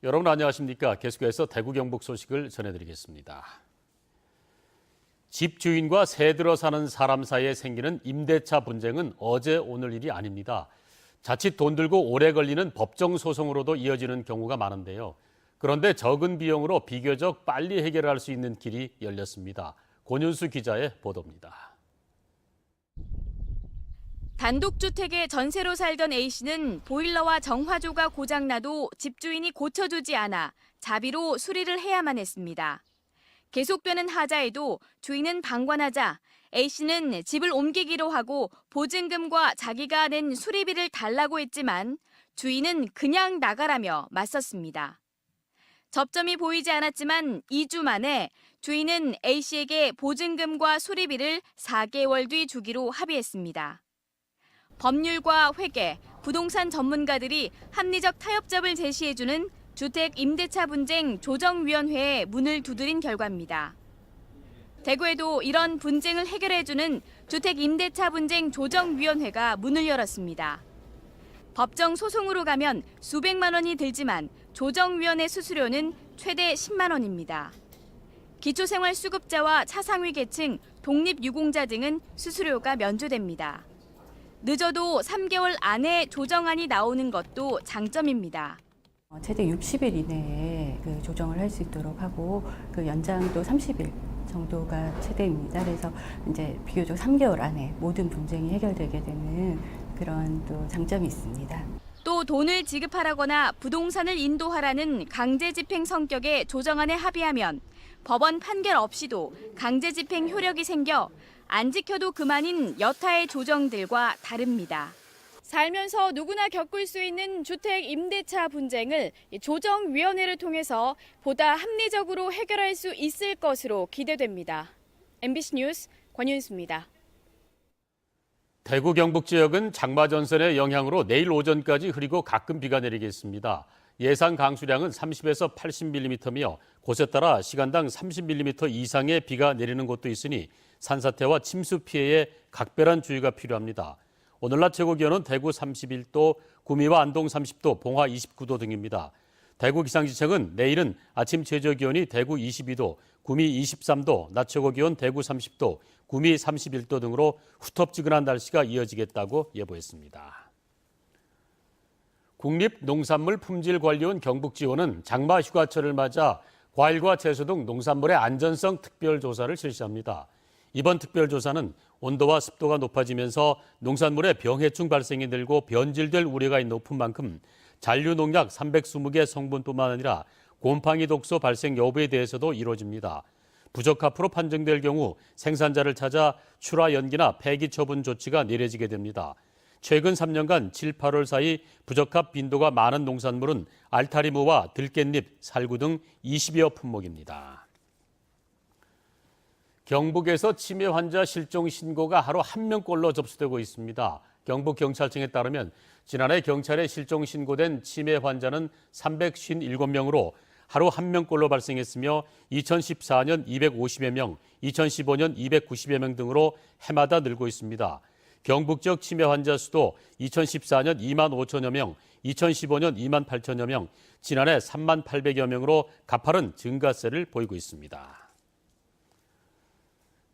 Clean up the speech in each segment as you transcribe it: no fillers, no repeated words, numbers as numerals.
여러분 안녕하십니까? 계속해서 대구 경북 소식을 전해드리겠습니다. 집주인과 새 들어 사는 사람 사이에 생기는 임대차 분쟁은 어제 오늘 일이 아닙니다. 자칫 돈 들고 오래 걸리는 법정 소송으로도 이어지는 경우가 많은데요. 그런데 적은 비용으로 비교적 빨리 해결할 수 있는 길이 열렸습니다. 권윤수 기자의 보도입니다. 단독주택에 전세로 살던 A씨는 보일러와 정화조가 고장나도 집주인이 고쳐주지 않아 자비로 수리를 해야만 했습니다. 계속되는 하자에도 주인은 방관하자 A씨는 집을 옮기기로 하고 보증금과 자기가 낸 수리비를 달라고 했지만 주인은 그냥 나가라며 맞섰습니다. 접점이 보이지 않았지만 2주 만에 주인은 A씨에게 보증금과 수리비를 4개월 뒤 주기로 합의했습니다. 법률과 회계, 부동산 전문가들이 합리적 타협점을 제시해주는 주택 임대차 분쟁 조정위원회에 문을 두드린 결과입니다. 대구에도 이런 분쟁을 해결해주는 주택 임대차 분쟁 조정위원회가 문을 열었습니다. 법정 소송으로 가면 수백만 원이 들지만 조정위원회 수수료는 최대 10만 원입니다. 기초생활수급자와 차상위 계층, 독립유공자 등은 수수료가 면제됩니다. 늦어도 3개월 안에 조정안이 나오는 것도 장점입니다. 최대 60일 이내에 조정을 할 수 있도록 하고 그 연장도 30일 정도가 최대입니다. 그래서 이제 비교적 3개월 안에 모든 분쟁이 해결되게 되는 그런 또 장점이 있습니다. 또 돈을 지급하라거나 부동산을 인도하라는 강제 집행 성격의 조정안에 합의하면 법원 판결 없이도 강제 집행 효력이 생겨 안 지켜도 그만인 여타의 조정들과 다릅니다. 살면서 누구나 겪을 수 있는 주택 임대차 분쟁을 조정위원회를 통해서 보다 합리적으로 해결할 수 있을 것으로 기대됩니다. MBC 뉴스 권윤수입니다. 대구 경북 지역은 장마 전선의 영향으로 내일 오전까지 흐리고 가끔 비가 내리겠습니다. 예상 강수량은 30에서 80mm며 곳에 따라 시간당 30mm 이상의 비가 내리는 곳도 있으니 산사태와 침수 피해에 각별한 주의가 필요합니다. 오늘 낮 최고 기온은 대구 31도, 구미와 안동 30도, 봉화 29도 등입니다. 대구 기상지청은 내일은 아침 최저 기온이 대구 22도, 구미 23도, 낮 최고 기온 대구 30도, 구미 31도 등으로 후텁지근한 날씨가 이어지겠다고 예보했습니다. 국립농산물품질관리원 경북지원은 장마 휴가철을 맞아 과일과 채소 등 농산물의 안전성 특별조사를 실시합니다. 이번 특별조사는 온도와 습도가 높아지면서 농산물의 병해충 발생이 늘고 변질될 우려가 높은 만큼 잔류농약 320개 성분뿐만 아니라 곰팡이 독소 발생 여부에 대해서도 이루어집니다. 부적합으로 판정될 경우 생산자를 찾아 출하 연기나 폐기 처분 조치가 내려지게 됩니다. 최근 3년간 7, 8월 사이 부적합 빈도가 많은 농산물은 알타리무와 들깻잎, 살구 등 20여 품목입니다. 경북에서 치매 환자 실종 신고가 하루 1명꼴로 접수되고 있습니다. 경북경찰청에 따르면 지난해 경찰에 실종 신고된 치매 환자는 357명으로 하루 1명꼴로 발생했으며 2014년 250여 명, 2015년 290여 명 등으로 해마다 늘고 있습니다. 경북 지역 치매 환자 수도 2014년 2만 5천여 명, 2015년 2만 8천여 명, 지난해 3만 800여 명으로 가파른 증가세를 보이고 있습니다.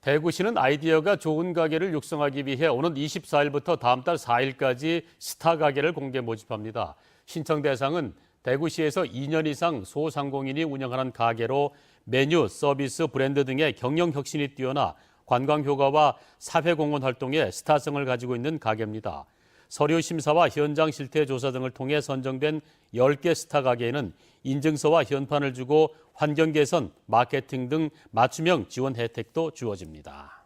대구시는 아이디어가 좋은 가게를 육성하기 위해 오는 24일부터 다음 달 4일까지 스타 가게를 공개 모집합니다. 신청 대상은 대구시에서 2년 이상 소상공인이 운영하는 가게로 메뉴, 서비스, 브랜드 등의 경영 혁신이 뛰어나 관광 효과와 사회공헌 활동에 스타성을 가지고 있는 가게입니다. 서류 심사와 현장 실태 조사 등을 통해 선정된 10개 스타 가게에는 인증서와 현판을 주고 환경 개선, 마케팅 등 맞춤형 지원 혜택도 주어집니다.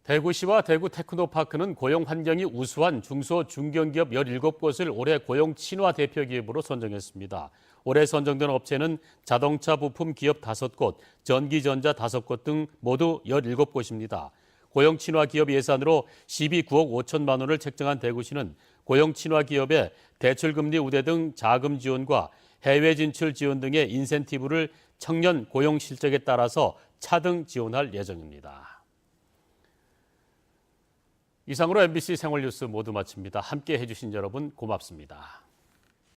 대구시와 대구 테크노파크는 고용 환경이 우수한 중소 중견기업 17곳을 올해 고용 친화 대표 기업으로 선정했습니다. 올해 선정된 업체는 자동차 부품 기업 5곳, 전기전자 5곳 등 모두 17곳입니다. 고용 친화 기업 예산으로 12,9억 5천만 원을 책정한 대구시는 고용 친화 기업의 대출금리 우대 등 자금 지원과 해외 진출 지원 등의 인센티브를 청년 고용 실적에 따라서 차등 지원할 예정입니다. 이상으로 MBC 생활뉴스 모두 마칩니다. 함께 해주신 여러분 고맙습니다.